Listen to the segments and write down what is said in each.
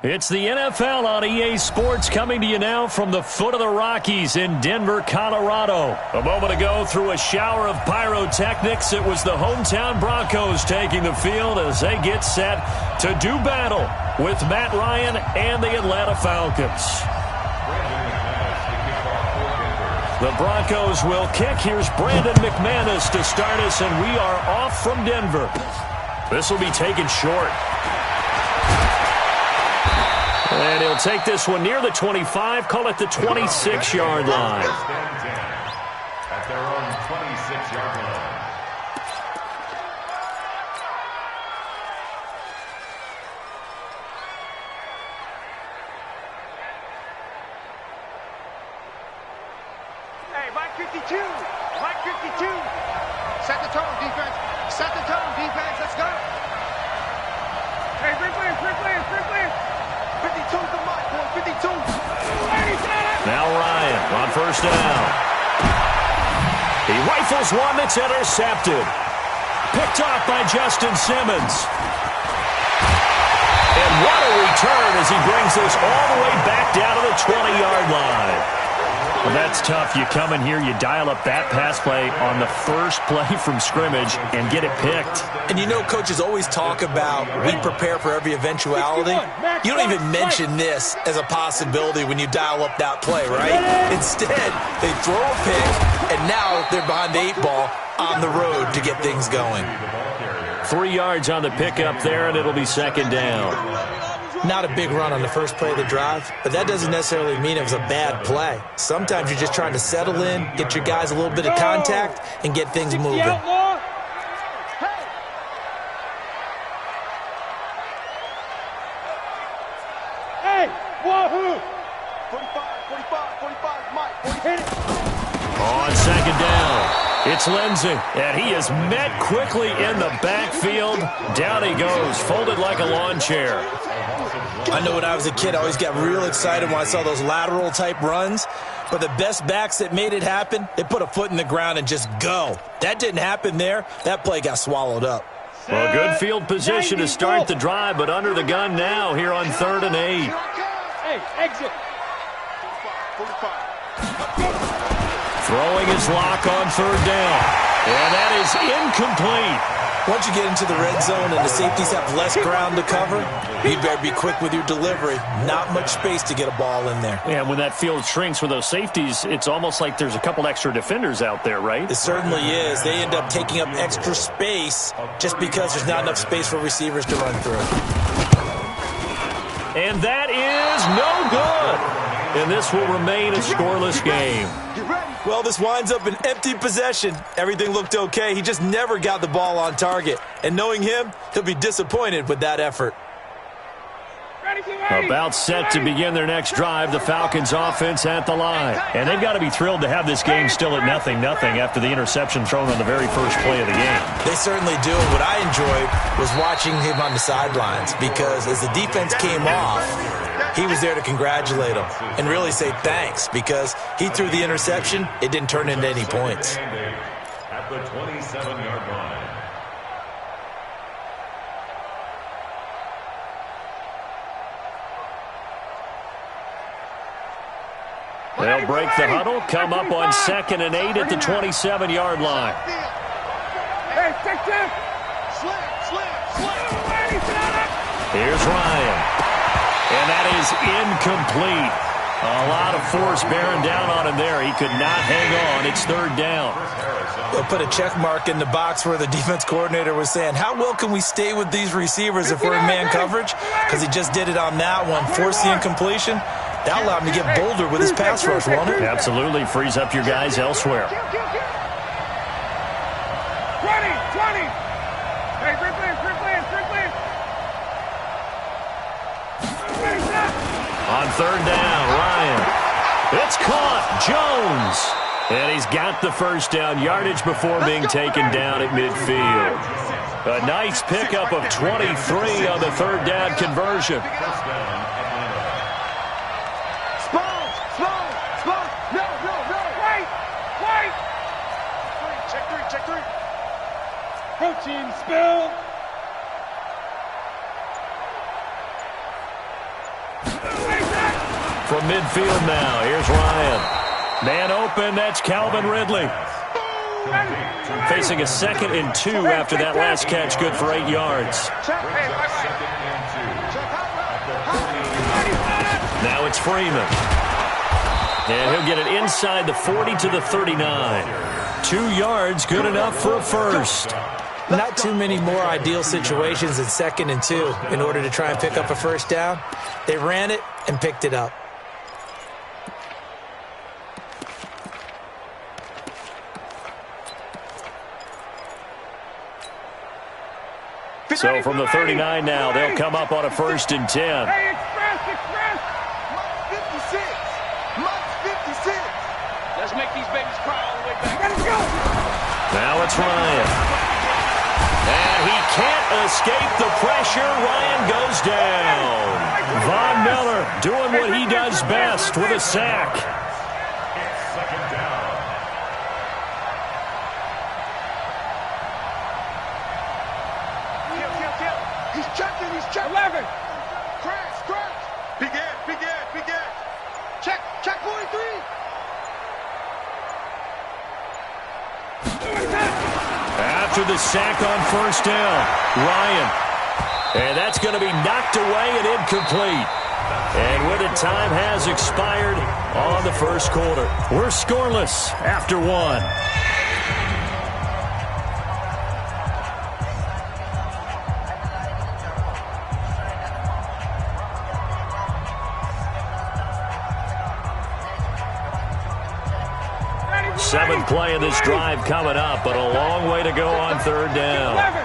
It's the NFL on EA Sports coming to you now from the foot of the Rockies in Denver, Colorado. A moment ago, through a shower of pyrotechnics, it was the hometown Broncos taking the field as they get set to do battle with Matt Ryan and the Atlanta Falcons. The Broncos will kick. Here's Brandon McManus to start us, and we are off from Denver. This will be taken short. And he'll take this one near the 25, call it the 26-yard line. At their own 26-yard line. Hey, Mike 52. Mike 52. Set the tone, defense. Set the tone, defense. Let's go. Hey, free players. 52 to Mike, boy. 52. Now Ryan on first down. He rifles one that's intercepted. Picked off by Justin Simmons. And what a return as he brings this all the way back down to the 20-yard line. Well, that's tough. You come in here, you dial up that pass play on the first play from scrimmage and get it picked. And you know, coaches always talk about we prepare for every eventuality. You don't even mention this as a possibility when you dial up that play, right? Instead, they throw a pick, and now they're behind the 8 ball on the road to get things going. 3 yards on the pickup there, and it'll be second down. Not a big run on the first play of the drive, but that doesn't necessarily mean it was a bad play. Sometimes you're just trying to settle in, get your guys a little bit of contact, and get things moving. Hey, wahoo! 45, Mike. Hit it. On second down, it's Lindsey, and he is met quickly in the backfield. Down he goes, folded like a lawn chair. I know when I was a kid, I always got real excited when I saw those lateral-type runs. But the best backs that made it happen, they put a foot in the ground and just go. That didn't happen there. That play got swallowed up. Well, good field position to start the drive, but under the gun now here on 3rd and 8. Hey, exit. 45. Throwing his lock on 3rd down. And that is incomplete. Once you get into the red zone and the safeties have less ground to cover, you better be quick with your delivery. Not much space to get a ball in there. Yeah, when that field shrinks with those safeties, it's almost like there's a couple extra defenders out there, right? It certainly is. They end up taking up extra space just because there's not enough space for receivers to run through. And that is no good. And this will remain a scoreless game. Well, this winds up an empty possession. Everything looked okay. He just never got the ball on target. And knowing him, he'll be disappointed with that effort. About set to begin their next drive, the Falcons offense at the line. And they've got to be thrilled to have this game still at 0-0 after the interception thrown on the very first play of the game. They certainly do. What I enjoyed was watching him on the sidelines because as the defense came off, he was there to congratulate them and really say thanks because he threw the interception. It didn't turn into any points. At the 27-yard line. They'll break the huddle, come up on 2nd and 8 at the 27-yard line. Hey, check. Slam. Here's Ryan. And that is incomplete. A lot of force bearing down on him there. He could not hang on. It's 3rd down. They'll put a check mark in the box where the defense coordinator was saying, how well can we stay with these receivers if we're in man coverage? Because he just did it on that one, forced the incompletion. That allowed him to get bolder with his pass rush, won't it? Absolutely. Frees up your guys elsewhere. 20. Hey, free players. On 3rd down, Ryan. It's caught. Jones. And he's got the first down, yardage before being taken down at midfield. A nice pickup of 23 on the 3rd down conversion. Check three. Protein spill. from midfield now. Here's Ryan. Man open, that's Calvin Ridley. Facing a 2nd and 2 after that last catch, good for 8 yards. Now it's Freeman. And he'll get it inside the 40 to the 39. 2 yards, good enough for a first. Not too many more ideal situations in 2nd and 2 in order to try and pick up a first down. They ran it and picked it up. So from the 39 now, they'll come up on a 1st and 10. Hey, express! Mark 56! Mark 56! Let's make these babies cry all the way back. Let's go! Now it's Ryan. And he can't escape the pressure. Ryan goes down. Von Miller doing what he does best with a sack. It's 2nd down. He's checking. 11. Crash. Begin. Check 43. After the sack on 1st down, Ryan. And that's going to be knocked away and incomplete. And with it, time has expired on the 1st quarter. We're scoreless after 1. Seventh play of this drive coming up, but a long way to go on 3rd down. 11.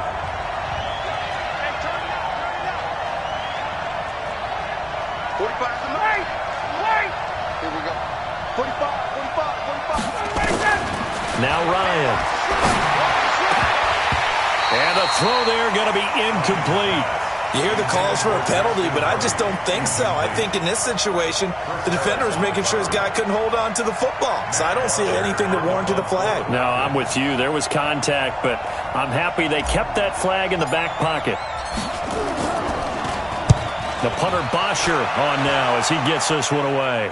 Here we go. 45. Now Ryan. And a throw there going to be incomplete. You hear the calls for a penalty, but I just don't think so. I think in this situation, the defender was making sure his guy couldn't hold on to the football. So I don't see anything to warrant to the flag. No, I'm with you. There was contact, but I'm happy they kept that flag in the back pocket. The punter Bosher on now as he gets this one away.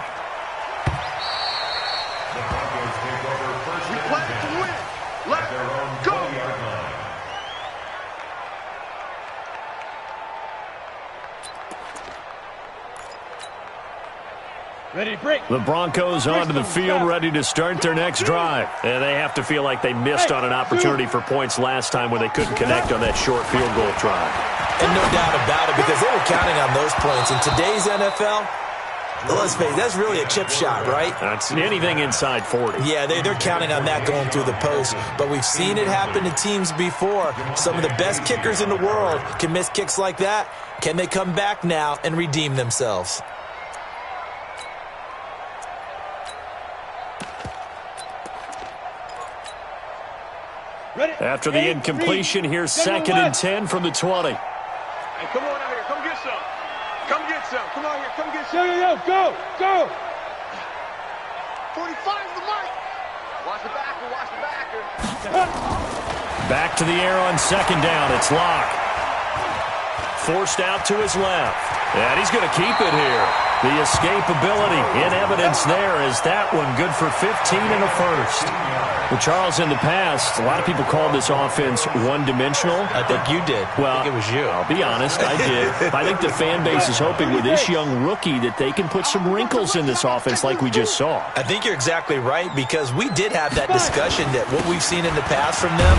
The Broncos take over 1st We and play 10 to win. at Let's their own go. 20-yard line. Ready to break. The Broncos onto the field, ready to start their next drive. And they have to feel like they missed on an opportunity for points last time when they couldn't connect on that short field goal try. And no doubt about it, because they were counting on those points. In today's NFL, let's face it, that's really a chip shot, right? That's anything inside 40. Yeah, they're counting on that going through the post. But we've seen it happen to teams before. Some of the best kickers in the world can miss kicks like that. Can they come back now and redeem themselves? After the incompletion, here's 2nd and 10 from the 20. Hey, come on out here. Come get some. Come on here. Come get some. Go. 45 is the mic. Watch the backer. Back to the air on 2nd down. It's Locke. Forced out to his left. And he's going to keep it here. The escapability in evidence there is that one good for 15 and a first. Well, Charles, in the past, a lot of people called this offense one-dimensional. I think you did. Well, I think it was you. I'll be honest, I did. I think the fan base is hoping with this young rookie that they can put some wrinkles in this offense like we just saw. I think you're exactly right, because we did have that discussion that what we've seen in the past from them,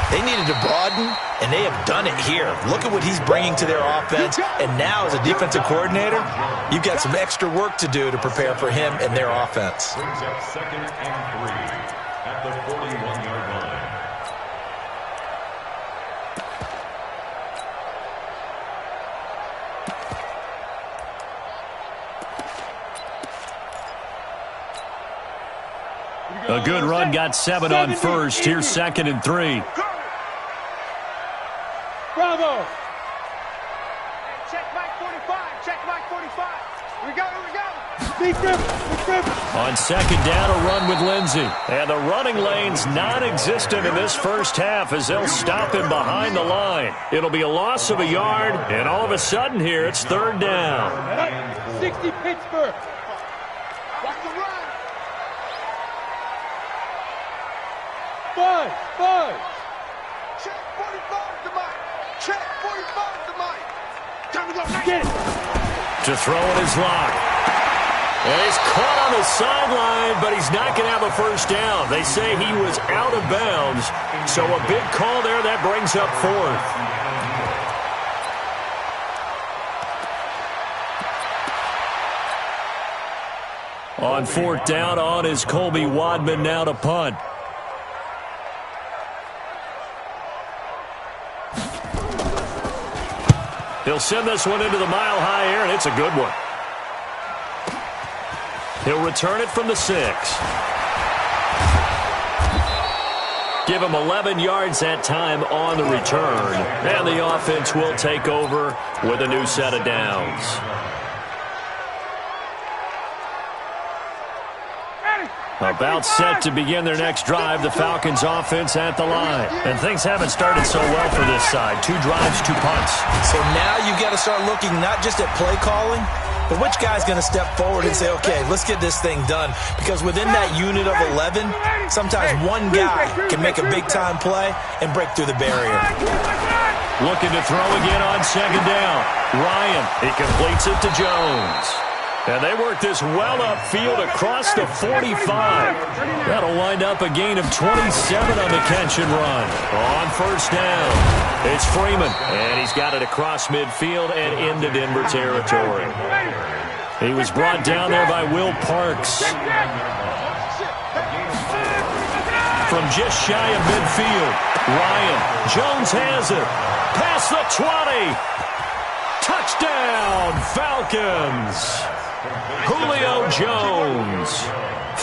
they needed to broaden, and they have done it here. Look at what he's bringing to their offense, and now as a defensive coordinator, you've got some extra work to do to prepare for him and their offense. Brings up 2nd and 3 at the 41-yard line. A good run got 7 on first. Here's 2nd and 3. Bravo. Check Mike 45. Check Mike 45. Here we go. Big grip. On 2nd down, a run with Lindsey. And the running lane's non-existent in this first half as they'll stop him behind the line. It'll be a loss of a yard, and all of a sudden here, it's 3rd down. 60 Pittsburgh. Time to run. Five. Check 45 to Mike. Check 45 to Mike. Time to go. Get it. To throw in his lock. And he's caught on the sideline, but he's not going to have a first down. They say he was out of bounds, so a big call there. That brings up fourth. On fourth down on is Colby Wadman now to punt. He'll send this one into the mile-high air, and it's a good one. He'll return it from the 6. Give him 11 yards that time on the return. And the offense will take over with a new set of downs. About set to begin their next drive, the Falcons offense at the line. And things haven't started so well for this side. 2 drives, 2 punts. So now you've got to start looking not just at play calling, but which guy's going to step forward and say, okay, let's get this thing done. Because within that unit of 11, sometimes one guy can make a big-time play and break through the barrier. Looking to throw again on second down. Ryan, he completes it to Jones. And they work this well upfield across the 45. That'll wind up a gain of 27 on the catch and run. On first down, it's Freeman. And he's got it across midfield and into Denver territory. He was brought down there by Will Parks. From just shy of midfield, Ryan. Jones has it. Past the 20. Touchdown, Falcons. Julio Jones,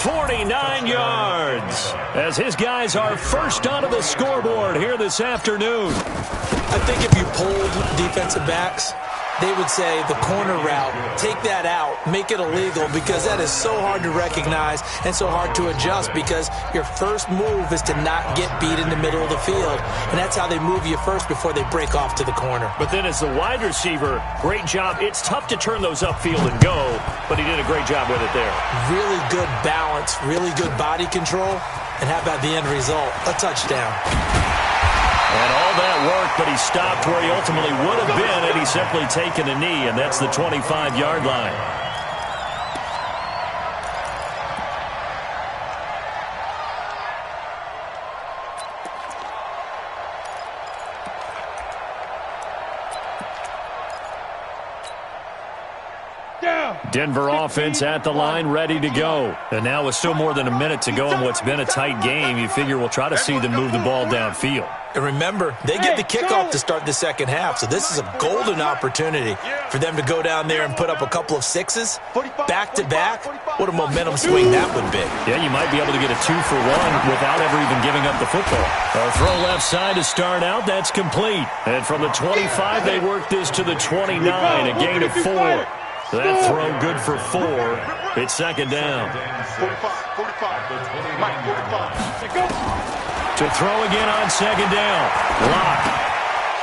49 yards, as his guys are first onto the scoreboard here this afternoon. I think if you polled defensive backs, they would say the corner route, take that out, make it illegal, because that is so hard to recognize and so hard to adjust, because your first move is to not get beat in the middle of the field, and that's how they move you first before they break off to the corner. But then as the wide receiver, great job. It's tough to turn those upfield and go, but he did a great job with it there. Really good balance, really good body control, and how about the end result? A touchdown. And all that work, but he stopped where he ultimately would have been had he simply taken a knee, and that's the 25-yard line. Denver offense at the line, ready to go. And now with still more than a minute to go in what's been a tight game, you figure we'll try to see them move the ball downfield. And remember, they get the kickoff to start the second half, so this is a golden opportunity for them to go down there and put up a couple of 6s, back-to-back. What a momentum swing that would be. Yeah, you might be able to get a 2-for-1 without ever even giving up the football. A throw left side to start out, that's complete. And from the 25, they work this to the 29, a gain of 4. That throw good for 4. It's second down. 45. Mike, 45. To throw again on second down. Lock.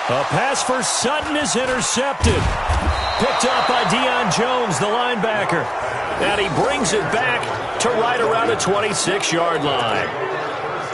A pass for Sutton is intercepted. Picked up by Deion Jones, the linebacker. And he brings it back to right around the 26-yard line.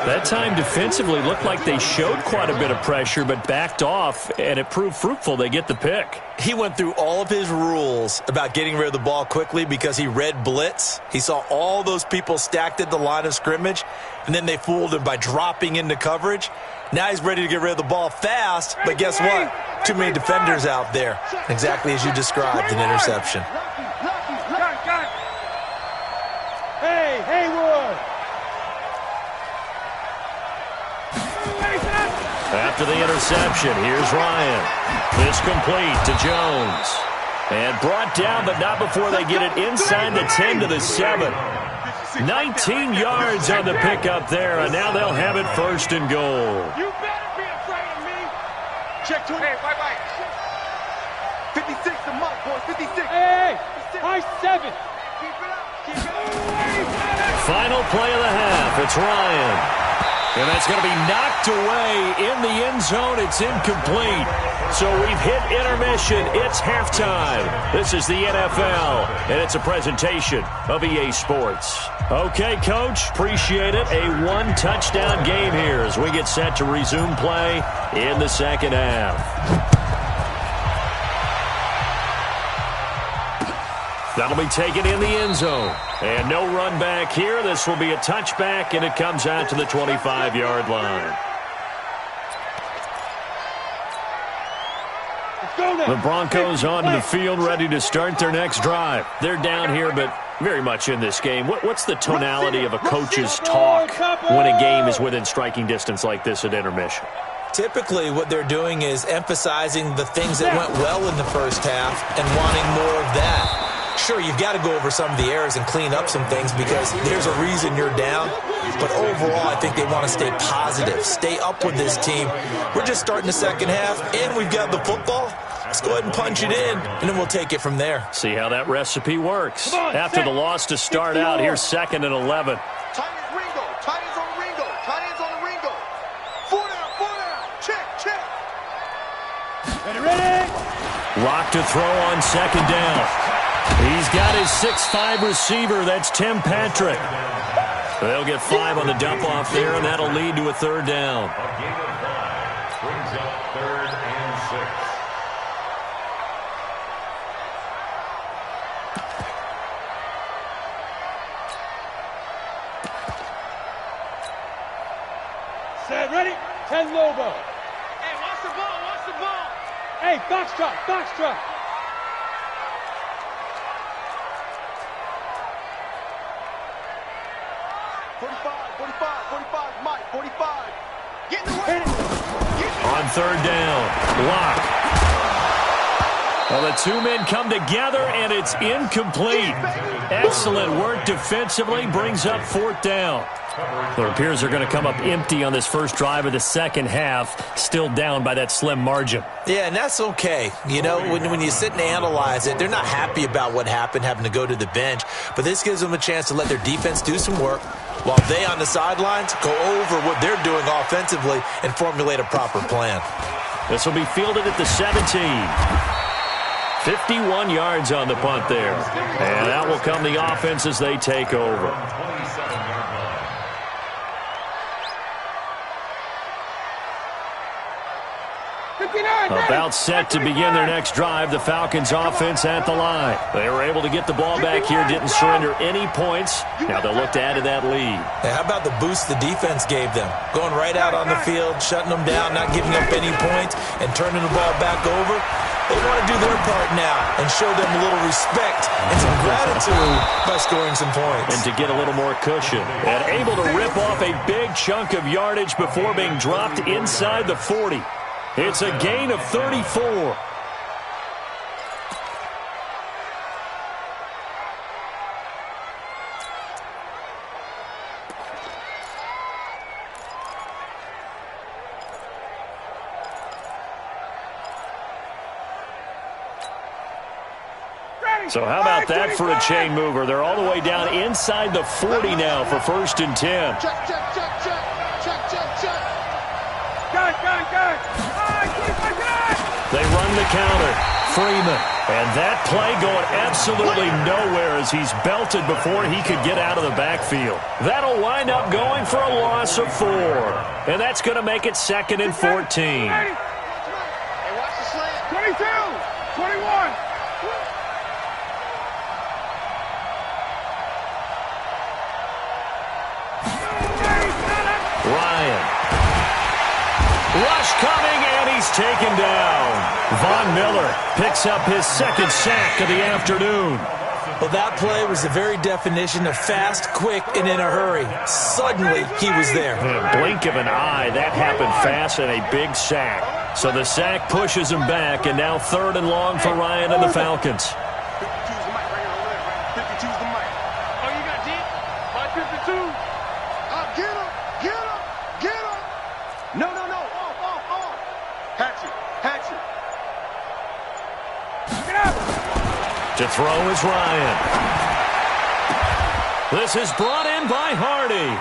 That time defensively looked like they showed quite a bit of pressure but backed off, and it proved fruitful. They get the pick. He went through all of his rules about getting rid of the ball quickly because he read blitz. He saw all those people stacked at the line of scrimmage, and then they fooled him by dropping into coverage. Now he's ready to get rid of the ball fast, but guess what? Too many defenders out there. Exactly as you described, an interception. Hey, Haywood! After the interception, here's Ryan. This complete to Jones. And brought down, but not before they get it inside the 10 to the 7. 19 yards on the pickup there, and now they'll have it first and goal. You better be afraid of me. Check 20. Hey, bye. 56 to Mike, boys. 56. Hey, high 7. Keep it up. Final play of the half. It's Ryan. And that's going to be knocked away in the end zone. It's incomplete. So we've hit intermission. It's halftime. This is the NFL, and it's a presentation of EA Sports. Okay, Coach, appreciate it. A one-touchdown game here as we get set to resume play in the second half. That'll be taken in the end zone. And no run back here. This will be a touchback, and it comes out to the 25-yard line. The Broncos onto the field, ready to start their next drive. They're down here, but very much in this game. What's the tonality of a coach's talk when a game is within striking distance like this at intermission? Typically, what they're doing is emphasizing the things that went well in the first half and wanting more of that. Sure, you've got to go over some of the errors and clean up some things because there's a reason you're down. But overall, I think they want to stay positive, stay up with this team. We're just starting the second half, and we've got the football. Let's go ahead and punch it in, and then we'll take it from there. See how that recipe works. After the loss to start out, here's 2nd and 11. Tight ends Ringo. Tight ends on Ringo. Tight ends on the Ringo. 4 down, 4 down. Check. Ready? Rock to throw on 2nd down. He's got his 6'5" receiver. That's Tim Patrick. They'll get 5 on the dump-off there, and that'll lead to a 3rd down. A gain of 5 brings up 3rd and 6. Set, ready? 10 Lobo. Hey, watch the ball. Hey, Foxtrot. 45, Mike, 45. Get in the way. On 3rd down, Lock. Well, the two men come together, and it's incomplete. Excellent work defensively, brings up 4th down. Well, it appears they're going to come up empty on this first drive of the second half, still down by that slim margin. Yeah, and that's okay. You know, when you sit and analyze it, they're not happy about what happened, having to go to the bench. But this gives them a chance to let their defense do some work while they on the sidelines go over what they're doing offensively and formulate a proper plan. This will be fielded at the 17. 51 yards on the punt there. And that will come the offense as they take over. About set to begin their next drive, the Falcons offense at the line. They were able to get the ball back here, didn't surrender any points. Now they'll look to add to that lead. Hey, how about the boost the defense gave them? Going right out on the field, shutting them down, not giving up any points, and turning the ball back over. They want to do their part now and show them a little respect and some gratitude by scoring some points. And to get a little more cushion. And able to rip off a big chunk of yardage before being dropped inside the 40. It's a gain of 34. So how about that for a chain mover? They're all the way down inside the 40 now for 1st and 10. Check. They run the counter. Freeman. And that play going absolutely nowhere as he's belted before he could get out of the backfield. That'll wind up going for a loss of 4. And that's going to make it 2nd and 14. Hey, watch the slant. 22, 21. Ryan. Rush coming, and he's taken down. Von Miller picks up his 2nd sack of the afternoon. Well, that play was the very definition of fast, quick, and in a hurry. Suddenly, he was there. In a blink of an eye, that happened fast and a big sack. So the sack pushes him back, and now 3rd and long for Ryan and the Falcons. 52's the mic right here over there, right? 52's the mic. Oh, you got deep? My 52. Get him. No. Off. Hatchet. Get up. To throw is Ryan. This is brought in by Hardy.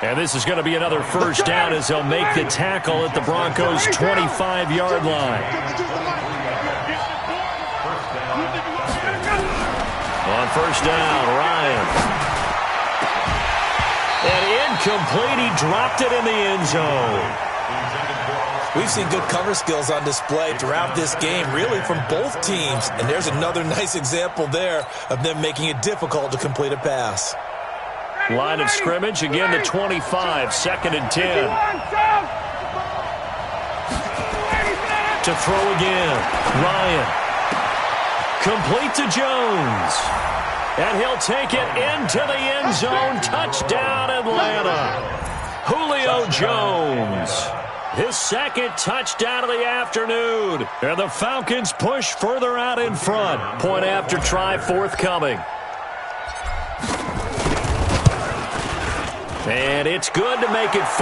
And this is going to be another first down as they'll make the tackle at the Broncos' 25-yard line. On first down, Ryan. And incomplete. He dropped it in the end zone. We've seen good cover skills on display throughout this game, really from both teams. And there's another nice example there of them making it difficult to complete a pass. Line of scrimmage, again the 25, 2nd and 10. To throw again, Ryan. Complete to Jones. And he'll take it into the end zone. Touchdown, Atlanta. Julio Jones. His 2nd touchdown of the afternoon. And the Falcons push further out in front. Point after try forthcoming. And it's good to make it 14-0. Makes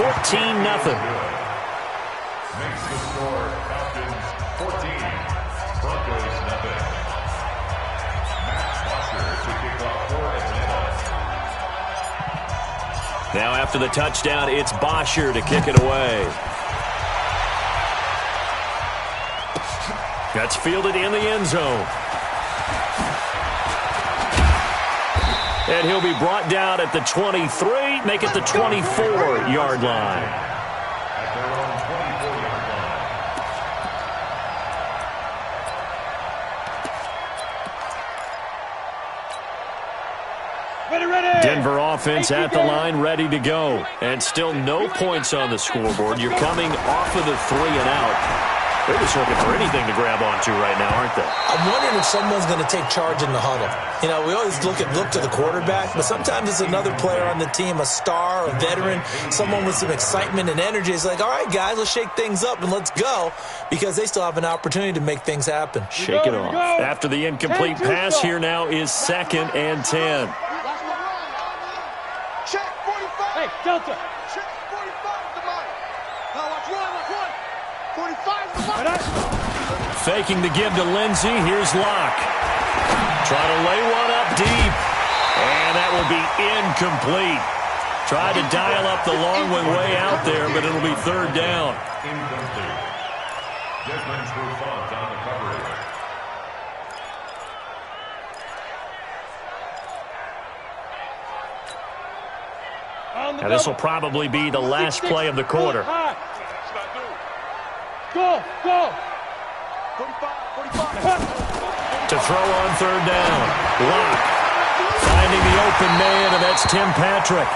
the score Falcons 14, Broncos nothing. Matt Foster to kick off for Atlanta. Now after the touchdown, it's Bosher to kick it away. That's fielded in the end zone. And he'll be brought down at the 23, make it the 24-yard line. At their own 24-yard line. Ready. Denver offense at the line, ready to go. And still no points on the scoreboard. You're coming off of the 3 and out. They're just looking for anything to grab onto right now, aren't they? I'm wondering if someone's going to take charge in the huddle. You know, we always look to the quarterback, but sometimes it's another player on the team, a star, a veteran, someone with some excitement and energy. It's like, all right, guys, let's shake things up and let's go, because they still have an opportunity to make things happen. Shake it off. After the incomplete pass, here now is 2nd and 10. Check 45. Hey, Delta. Check 45 the mic. Now watch one. 45 the mic. Faking the give to Lindsey. Here's Locke. Trying to lay one up deep. And that will be incomplete. Tried to dial up the long one way out there, but it'll be 3rd down. Incomplete. Desmond Trufant on the coverage. Now this will probably be the last play of the quarter. Go. 45. To throw on 3rd down. Locke finding the open man, and that's Tim Patrick.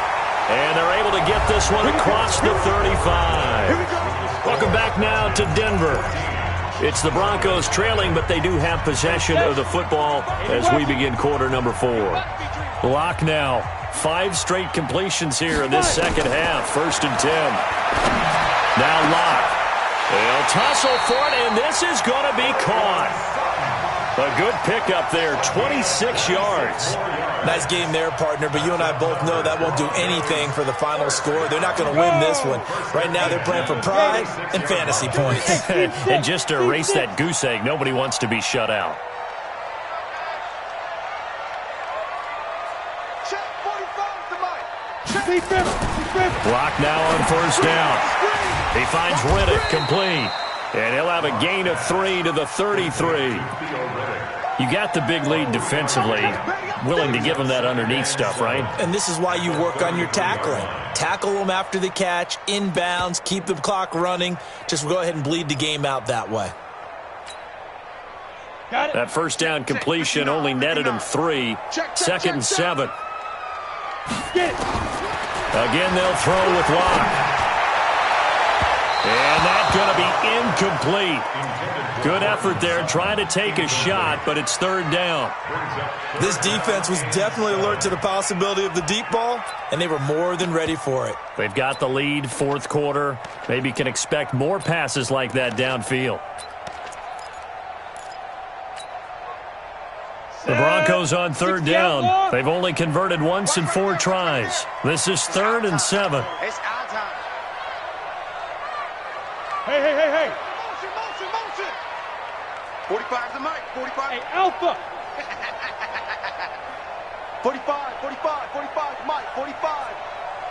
And they're able to get this one across the 35. Welcome back now to Denver. It's the Broncos trailing, but they do have possession of the football as we begin quarter number 4. Locke now. 5 straight completions here in this second half. 1st and 10. Now Locke. They'll tussle for it, and this is going to be caught. A good pickup there, 26 yards. Nice game there, partner, but you and I both know that won't do anything for the final score. They're not going to win this one. Right now they're playing for pride and fantasy points. And just to erase that goose egg, nobody wants to be shut out. Check 45 the mic. Block now on 1st down. He finds Riddick complete. And he'll have a gain of 3 to the 33. You got the big lead defensively. Willing to give him that underneath stuff, right? And this is why you work on your tackling. Tackle them after the catch, inbounds, keep the clock running. Just go ahead and bleed the game out that way. That 1st down completion only netted him 3. 2nd and 7. Again, they'll throw with Locke. And that's going to be incomplete. Good effort there, trying to take a shot, but it's 3rd down. This defense was definitely alert to the possibility of the deep ball, and they were more than ready for it. They've got the lead, 4th quarter. Maybe can expect more passes like that downfield. The Broncos on 3rd down. They've only converted once in 4 tries. This is 3rd and 7. It's our time. Hey. Motion. 45 the mic. 45. Hey, Alpha. 45 the mic. 45.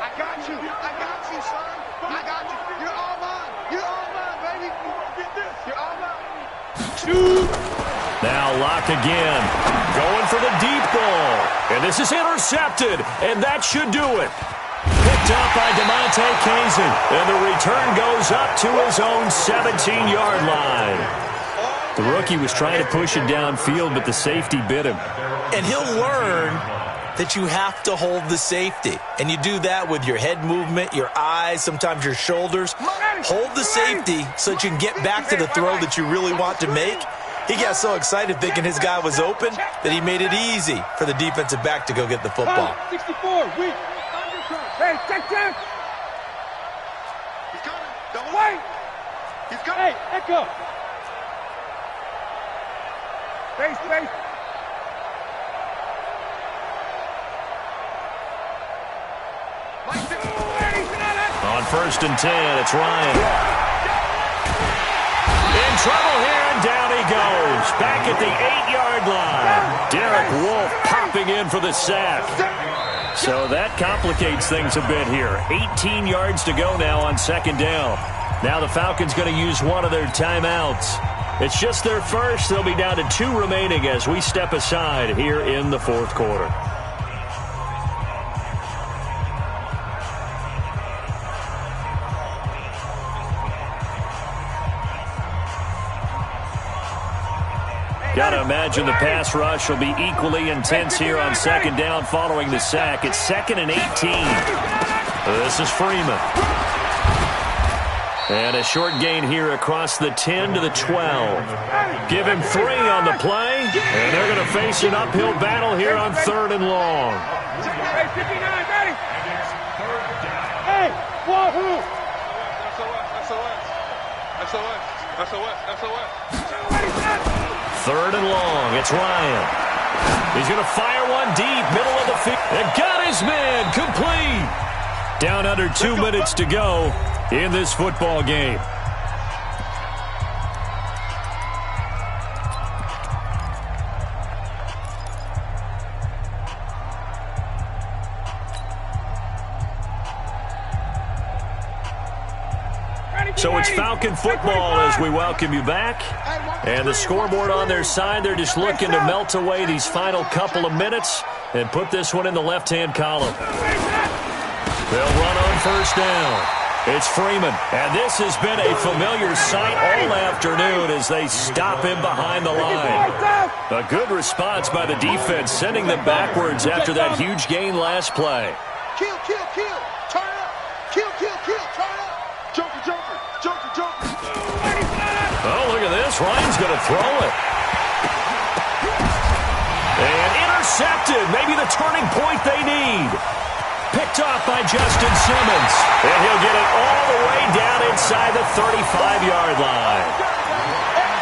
I got you. I got you, son. I got you. You're all mine. You're all mine, baby. You're all mine. Now Locke again. Going for the deep ball. And this is intercepted. And that should do it. Picked up by DeMonte Kazin. And the return goes up to his own 17-yard line. The rookie was trying to push it downfield, but the safety bit him. And he'll learn that you have to hold the safety. And you do that with your head movement, your eyes, sometimes your shoulders. Hold the safety so that you can get back to the throw that you really want to make. He got so excited thinking his guy was open that he made it easy for the defensive back to go get the football. 64, weak. Hey, check. He's coming. Double Wait. He's coming. Hey, echo. Face. On 1st and 10, it's Ryan. In trouble here, and down he goes. Back at the 8-yard line. Derek Wolfe popping in for the sack. So that complicates things a bit here. 18 yards to go now on 2nd down. Now the Falcons going to use one of their timeouts. It's just their first. They'll be down to 2 remaining as we step aside here in the 4th quarter. Got to imagine the pass rush will be equally intense here on 2nd down following the sack. It's 2nd and 18. This is Freeman. And a short gain here across the 10 to the 12. Give him 3 on the play. And they're going to face an uphill battle here on 3rd and long. Hey, 59, ready. Hey, wahoo. SOS. 3rd and long. It's Ryan. He's going to fire one deep, middle of the field. And got his man complete. Down under 2 minutes to go in this football game. So it's Falcon football as we welcome you back. And the scoreboard on their side, they're just looking to melt away these final couple of minutes and put this one in the left-hand column. They'll run on 1st down. It's Freeman. And this has been a familiar sight all afternoon as they stop him behind the line. A good response by the defense, sending them backwards after that huge gain last play. Kill. Turn up. Kill. Turn up. Joker. Oh, look at this. Ryan's going to throw it. And intercepted. Maybe the turning point they need. Picked off by Justin Simmons. And he'll get it all the way down inside the 35-yard line.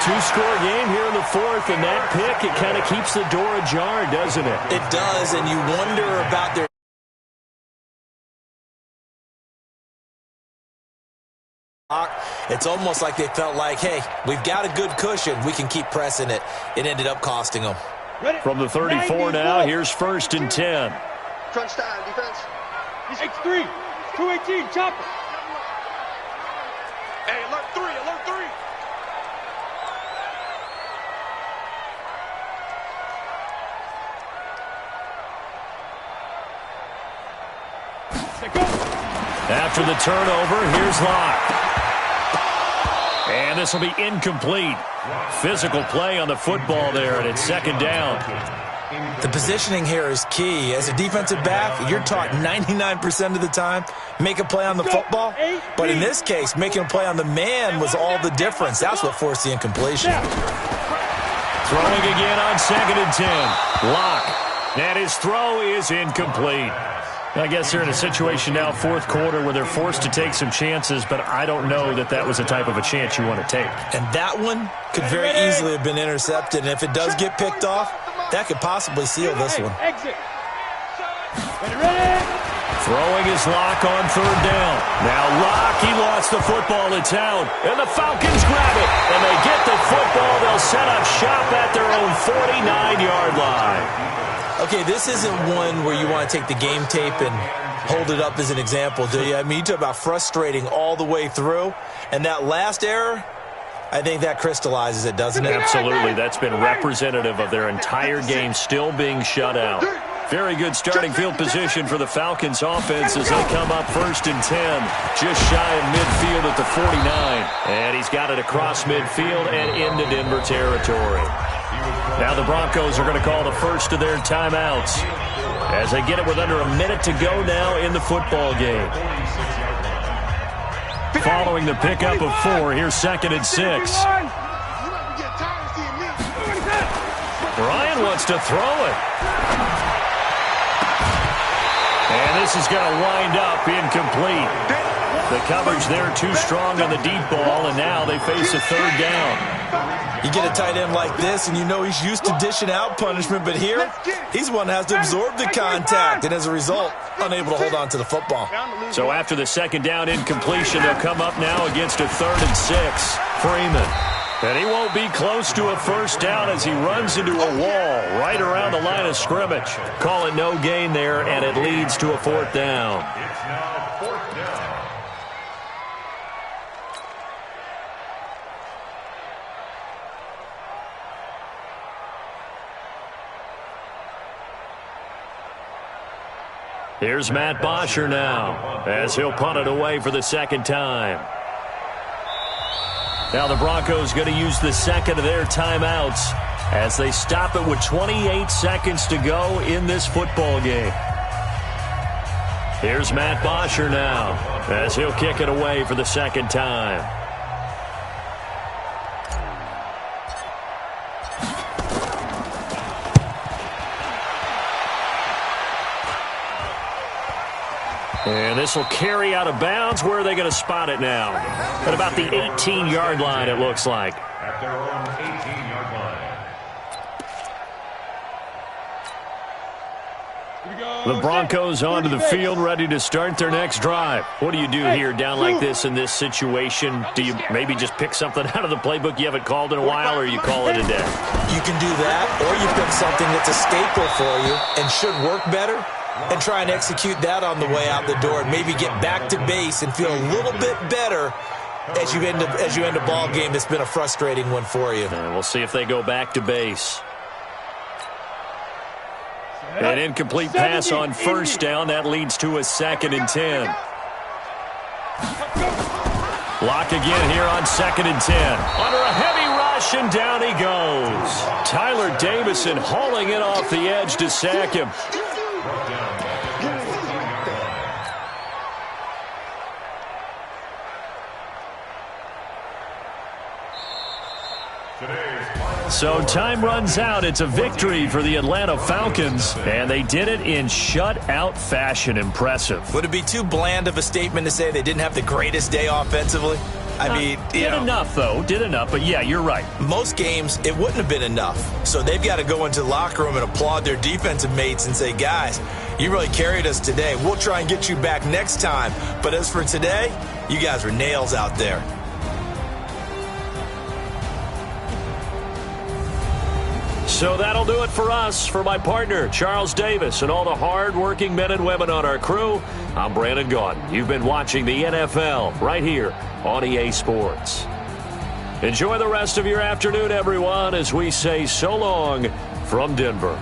2-score game here in the 4th, and that pick, it kind of keeps the door ajar, doesn't it? It does, and you wonder about their It's almost like they felt like, hey, we've got a good cushion. We can keep pressing it. It ended up costing them. From the 34 now, here's 1st and 10. Crunch time, defense. X3, 218, chopper. Hey, alert 3. After the turnover, here's Locke. And this will be incomplete. Physical play on the football there, and it's 2nd down. The positioning here is key. As a defensive back, you're taught 99% of the time, make a play on the football. But in this case, making a play on the man was all the difference. That's what forced the incompletion. Throwing again on 2nd and 10. Locke. And his throw is incomplete. I guess they're in a situation now, 4th quarter, where they're forced to take some chances, but I don't know that that was the type of a chance you want to take. And that one could very easily have been intercepted, and if it does get picked off, that could possibly seal this one. Exit. Throwing his Locke on 3rd down. Now Locke, he lost the football. It's out. And the Falcons grab it. And they get the football. They'll set up shop at their own 49-yard line. Okay, this isn't one where you want to take the game tape and hold it up as an example, do you? I mean, you talk about frustrating all the way through, and that last error, I think that crystallizes it, doesn't it? Absolutely. That's been representative of their entire game still being shut out. Very good starting field position for the Falcons offense as they come up 1st and 10. Just shy of midfield at the 49. And he's got it across midfield and into Denver territory. Now the Broncos are going to call the first of their timeouts as they get it with under a minute to go now in the football game. Following the pickup of 4, here's 2nd and 6. Ryan wants to throw it. And this is going to wind up incomplete. The coverage there too strong on the deep ball, and now they face a 3rd down. You get a tight end like this, and you know he's used to dishing out punishment, but here, he's one that has to absorb the contact, and as a result, unable to hold on to the football. So after the 2nd down incompletion, they'll come up now against a 3rd and 6. Freeman. And he won't be close to a 1st down as he runs into a wall right around the line of scrimmage. Call it no gain there, and it leads to a 4th down. It's now 4th down. Here's Matt Bosher now as he'll punt it away for the 2nd time. Now the Broncos going to use the 2nd of their timeouts as they stop it with 28 seconds to go in this football game. Here's Matt Bosher now as he'll kick it away for the 2nd time. And this will carry out of bounds. Where are they going to spot it now? At about the 18-yard line, it looks like. At their own 18-yard line. The Broncos onto the field, ready to start their next drive. What do you do here down like this in this situation? Do you maybe just pick something out of the playbook you haven't called in a while, or you call it a day? You can do that, or you pick something that's a staple for you and should work better, and try and execute that on the way out the door and maybe get back to base and feel a little bit better as you end a ball game that's been a frustrating one for you. And we'll see if they go back to base. An incomplete pass on 1st down. That leads to a 2nd and 10. Block again here on 2nd and 10. Under a heavy rush, and down he goes. Tyler Davison hauling it off the edge to sack him. So time runs out. It's a victory for the Atlanta Falcons, and they did it in shutout fashion. Impressive. Would it be too bland of a statement to say they didn't have the greatest day offensively? I mean, did enough, though. Did enough, but yeah, you're right. Most games, it wouldn't have been enough. So they've got to go into the locker room and applaud their defensive mates and say, guys, you really carried us today. We'll try and get you back next time. But as for today, you guys were nails out there. So that'll do it for us. For my partner, Charles Davis, and all the hard-working men and women on our crew, I'm Brandon Gaudin. You've been watching the NFL right here on EA Sports. Enjoy the rest of your afternoon, everyone, as we say so long from Denver.